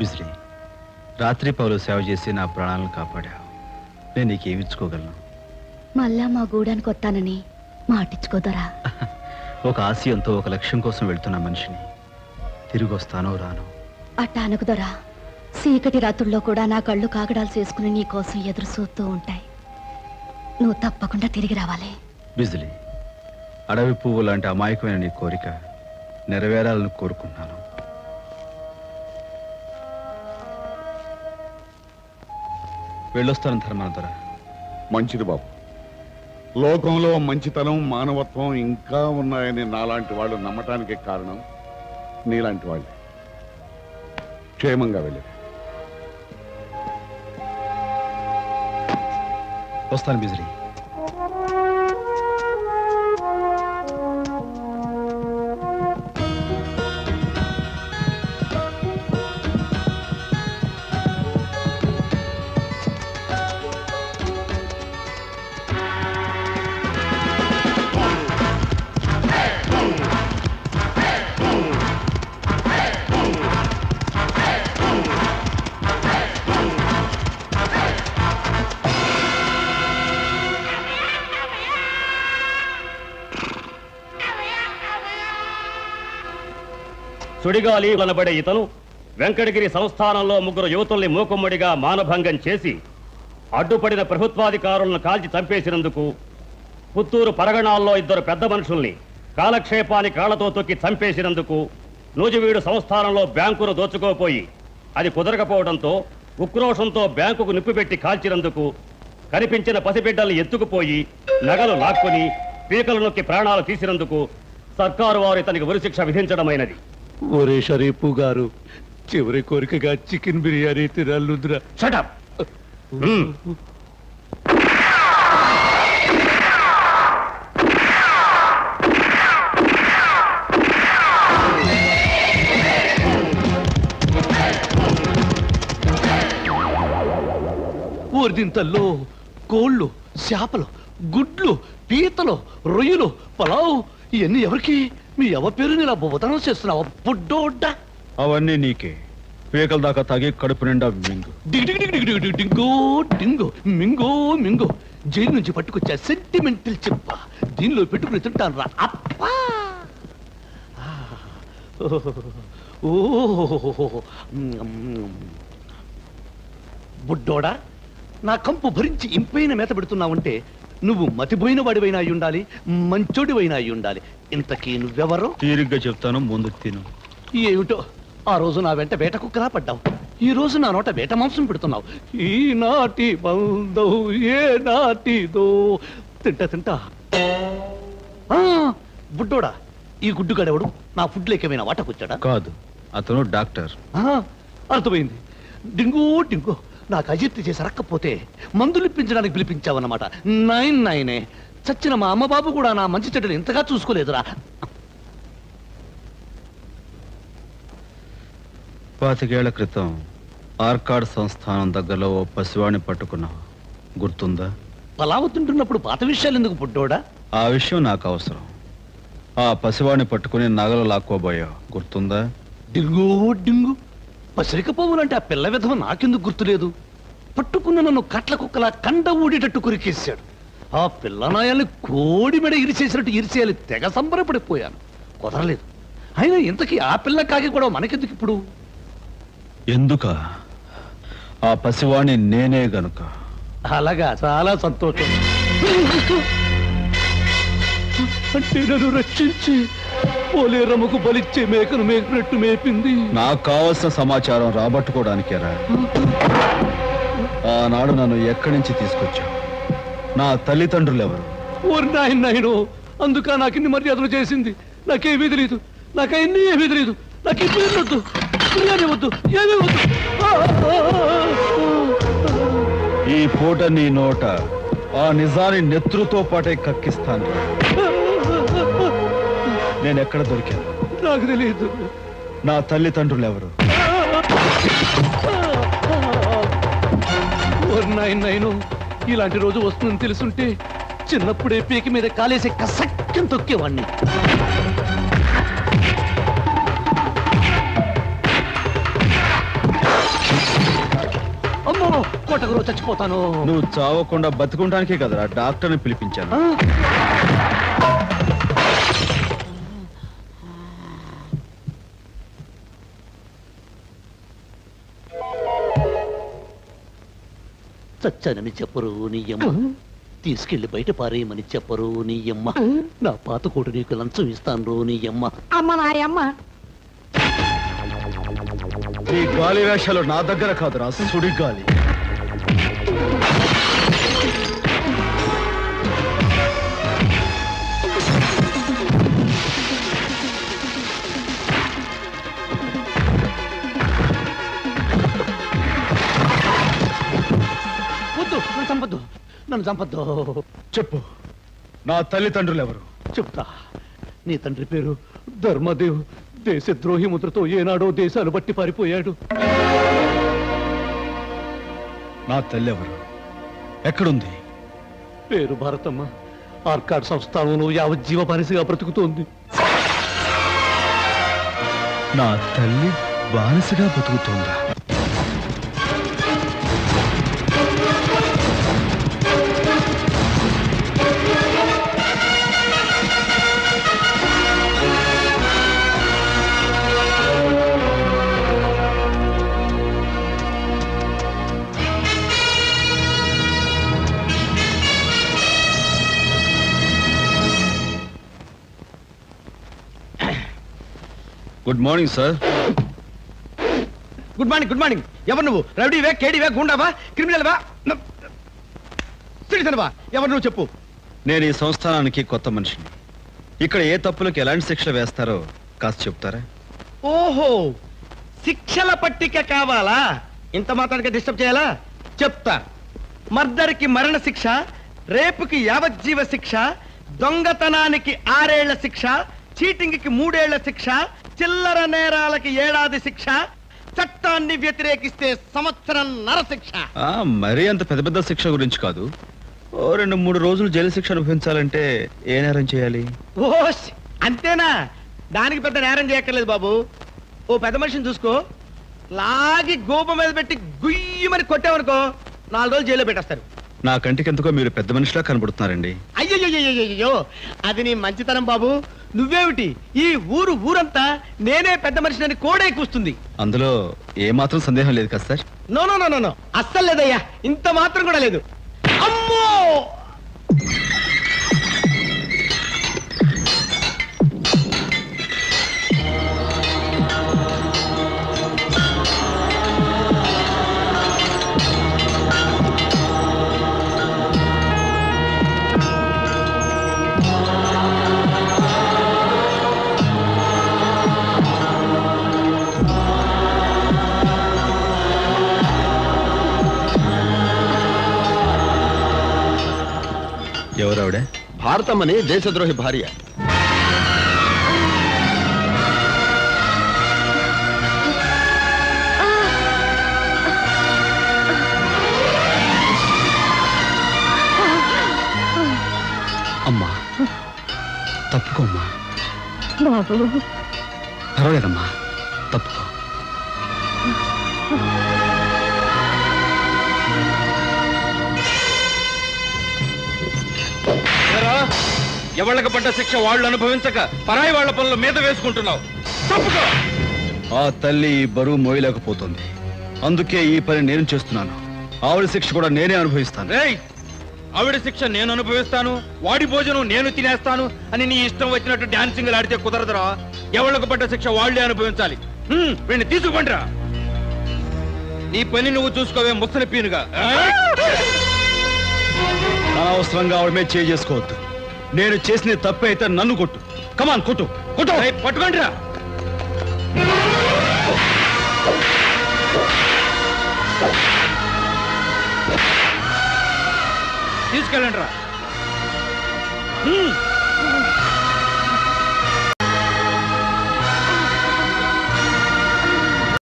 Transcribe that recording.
బిజ్లీ, రాత్రి పౌలు సేవ చేసి నా ప్రాణాలను కాపాడావు. నేను నీకేమిచ్చుకోగలను? మళ్ళా మా గూడానికి వస్తానని మాటిచ్చుకోదరా. ఒక ఆశయంతో ఒక లక్ష్యం కోసం వెళ్తున్న మనిషిని తిరిగి వస్తానో రాను. అట్టా అనుకుదరా. చీకటి రాత్రుల్లో కూడా నా కళ్ళు కాగడాలు చేసుకుని నీ కోసం ఎదురు చూస్తూ ఉంటాయి. నువ్వు తప్పకుండా తిరిగి రావాలి. బిజ్లీ, అడవి పువ్వు లాంటి అమాయకమైన నీ కోరిక నెరవేరాలని కోరుకుంటున్నాను. వెళ్ళొస్తాను ధర్మానందర. మంచిది బాబు. లోకంలో మంచితనం, మానవత్వం ఇంకా ఉన్నాయని నాలాంటి వాళ్ళు నమ్మటానికి కారణం నీలాంటి వాళ్ళే. క్షేమంగా వెళ్ళి వస్తాను బిజ్లీ. సుడిగాలి కనబడే ఇతను వెంకటగిరి సంస్థానంలో 3 యువతుల్ని మూకుమ్మడిగా మానభంగం చేసి అడ్డుపడిన ప్రభుత్వాధికారులను కాల్చి చంపేసినందుకు, పుత్తూరు పరగణాల్లో 2 పెద్ద మనుషుల్ని కాలక్షేపానికి కాళ్లతో తొక్కి చంపేసినందుకు, నూజివీడు సంస్థానంలో బ్యాంకును దోచుకోపోయి అది కుదరకపోవడంతో ఉక్రోషంతో బ్యాంకుకు నిప్పుపెట్టి కాల్చినందుకు, కనిపించిన పసిబిడ్డల్ని ఎత్తుకుపోయి నగలు లాక్కొని పీకలు నొక్కి ప్రాణాలు తీసినందుకు సర్కారు వారు ఇతనికి ఉరిశిక్ష విధించడమైనది. ఒరే షరీఫు గారు, చివరి కోరికగా చికెన్ బిర్యానీ తినాలుద్రా. Shut up. ఊరిదింతల్లో కోళ్ళు, చేపలు, గుడ్లు, పీతలు, రొయ్యలు, పలావ్ ఇవన్నీ ఎవరికి? మీ ఎవ పేరుని ఇలా బోధనం చేస్తున్నావా బుడ్డోడ్డా? అవన్నీ నీకే. పీకల దాకా తాగి కడుపు నిండా మింగు. డింగో డింగో మింగో మింగో. జైలు నుంచి పట్టుకొచ్చా సెంటిమెంటల్ చెప్ప. దీనిలో పెట్టుకుని తింటాను రా అప్పా. బుడ్డోడా, నా కంపు భరించి ఇంపైన మేత పెడుతున్నావంటే నువ్వు మతిపోయిన వాడివైనా అయి ఉండాలి, మంచోడివైనా అయి ఉండాలి. ఇంతకీ నువ్వెవరో? తీరిగ్గా చెప్తాను, ముందు తిను. ఏమిటో, ఆ రోజు నా వెంట వేట కుక్కలా పడ్డావు, ఈ రోజు నా నోట వేట మాంసం పెడుతున్నావు. ఈ నాటి బంధో ఏ నాటిదో. తింటా తింటా. బుడ్డోడా, ఈ గుడ్డుగాడెవడు? నా ఫుడ్ లేకేమైనా వాటకొచ్చాడా? కాదు, అతను డాక్టర్. అర్థమైంది. డింగో డింగో, నాకు అజీర్తి చేసి రక్కపోతే మందులు ఇప్పించడానికి పిలిపించావన్నమాట. 9 చచ్చిన మా అమ్మ బాబు కూడా నా మంచి చెడ్డలు ఇంతగా చూసుకోలేదురా. 25 ఏళ్ల క్రితం ఆర్కాడ్ సంస్థానం దగ్గరలో ఓ పసివాణ్ణి పట్టుకున్నావు, గుర్తుందా? పలావుతుంటున్నప్పుడు పాత విషయాలు ఎందుకు పుట్టోడా? ఆ విషయం నాకు అవసరం. ఆ పసివాణ్ణి పట్టుకుని నగలు లాక్కోబోయావు, గుర్తుందా? డింగు డింగు, పసిరిక పువ్వులంటే ఆ పిల్ల విధవ నాకెందుకు గుర్తులేదు? పట్టుకున్న నన్ను కట్ల కుక్కలా కండ ఊడేటట్టు కొరికేశాడు. ఆ పిల్లనాయాల్ని కోడి మెడ ఇరిచేసినట్టు ఇరిచేయాలి తెగ సంబరపడిపోయాను. కుదరలేదు. అయినా ఇంతకీ ఆ పిల్ల కాకి కూడా మనకెందుకు ఇప్పుడు? ఎందుక? ఆ పసివాణ్ణి నేనే గనుక. అలాగా, చాలా సంతోషం. అంటే నన్ను రక్షించి పోలేరమ్మకు బలిచ్చే మేకను మేకినట్టు మేపింది. నాకు కావలసిన సమాచారం రాబట్టుకోవడానికేరా. ఆనాడు నన్ను ఎక్కడి నుంచి తీసుకొచ్చావు? నా తల్లిదండ్రులు ఎవరు? ఓరి నాయనో, అందుక నాకిన్ని మర్యాదలు చేసింది. నాకేమీ తెలియదు, నాకన్నీ ఏమీ తెలియదు. నాకు ఈ వద్దు, బిర్యానీ వద్దు, ఏమీ వద్దు. ఈ పూట నీ నోట ఆ నిజాన్ని నెత్రుతో పాటే కక్కిస్తాను. నేను ఎక్కడ దొరికాను? నాకు తెలియదు. నా తల్లిదండ్రులు ఎవరు? నాయనో, ఇలాంటి రోజు వస్తుందని తెలుసుంటే చిన్నప్పుడే పీక మీద కాలేసి కసక్కం తొక్కేవాణ్ణి. కొట్టగురు చచ్చిపోతాను. నువ్వు చావకుండా బతుకుంటానికే కదరా డాక్టర్ని పిలిపించాను. చచ్చానని చెప్పరు నీ అమ్మ, తీసుకెళ్లి బయట పారేయమని చెప్పరు నీ అమ్మ, నా పాత కోటు నీకు లంచం ఇస్తాను నీ అమ్మ. అమ్మ నాయమ్మ. ఈ గాలి వేషాలు నా దగ్గర కాదురా, సుడి గాలి. వద్దు, నన్ను చంపద్దు, నన్ను చంపద్దు. చెప్పు, నా తల్లిదండ్రులు ఎవరు? చెప్తా. నీ తండ్రి పేరు ధర్మదేవ్. దేశద్రోహి ముద్రతో ఏనాడో దేశాలు బట్టి పారిపోయాడు. నా తల్లి ఎవరు? ఎక్కడుంది? పేరు భారతమ్మ. ఆర్కాడ్ సంస్థానంలో యావజ్జీవ బానిసగా బ్రతుకుతోంది. నా తల్లి బానిసగా బతుకుతోందా? Good morning sir. Good morning, good morning. ఎవరు నువ్వు? రౌడీవే, కేడీవే, గుండావా, క్రిమినల్వా, సిటిజన్వా? ఎవరు నువ్వు చెప్పు. నేను ఈ సంస్థానానికి కొత్త మనిషిని. ఇక్కడ ఏ తప్పులకు ఎలాంటి శిక్షలు వేస్తారో కాస్త చెప్తారా? ఓహో, శిక్షల పట్టిక కావాలా? ఇంత మాత్రానికి డిస్టర్బ్ చేయాలా? చెప్తా. మర్డర్కి మరణ శిక్ష, రేపుకి యావజ్జీవ శిక్ష, దొంగతనానికి 6 ఏళ్ల శిక్ష, చీటింగ్కి 3 ఏళ్ల శిక్ష, చిల్లర నేరాలకి 1 ఏడాది శిక్ష, చట్టాన్ని వ్యతిరేకిస్తే 1 సంవత్సరం నరశిక్ష. మరీ అంత పెద్ద పెద్ద శిక్ష గురించి కాదు. ఓ 2-3 రోజులు జైలు శిక్ష అనుభవించాలంటే ఏ నేరం చేయాలి? ఓష్, అంతేనా? దానికి పెద్ద నేరం చేయక్కర్లేదు బాబు. ఓ పెద్ద మనిషిని చూసుకో, లాగి గోప మీద పెట్టి గుయ్యమని కొట్టావనుకో 4 రోజులు జైల్లో పెట్టేస్తారు. నా కంటికి ఎందుకో మీరు పెద్ద మనిషిలా కనబడుతున్నారండి. అయ్యో, అది నీ మంచితనం బాబు. నువ్వేమిటి, ఈ ఊరంతా నేనే పెద్ద మనిషిని కోడే కూస్తుంది. అందులో ఏ మాత్రం సందేహం లేదు కదా sir? No no no no, అస్సలు లేదయ్యా, ఇంత మాత్రం కూడా లేదు. అమ్మో, ఎవరావిడే? భారతమ్మని దేశద్రోహి భార్య. అమ్మా, తప్పుకోమ్మా. బాబు, పర్వాలేదమ్మా, తప్పుకో. ఎవళ్ళకి పడ్డ శిక్ష వాళ్ళు అనుభవించక పరాయి వాళ్ళ పనుల మీద వేసుకుంటున్నావు. తప్పుకో. ఆ తల్లి ఈ బరువు మోయలేకపోతుంది. అందుకే ఈ పని నేను చేస్తున్నాను. ఆవిడ శిక్ష కూడా నేనే అనుభవిస్తాను. రేయ్, ఆవిడ శిక్ష నేను అనుభవిస్తాను, వాడి భోజనం నేను తినేస్తాను అని నీ ఇష్టం వచ్చినట్టు డాన్సింగ్ ఆడితే కుదరదురా. ఎవళ్ళకు పడ్డ శిక్ష వాళ్లే అనుభవించాలి. వీడిని తీసుకుంటరా. నీ పని నువ్వు చూసుకోవే ముసలి పీనుగా. అనవసరంగా ఆవిడ మీద చేయి చేసుకోవద్దు. నేను చేసిన తప్పే అయితే నన్ను కొట్టు. కమాన్, కొట్టు కొట్టు. పట్టుకోండి రా. తీసుకెళ్ళండి రా.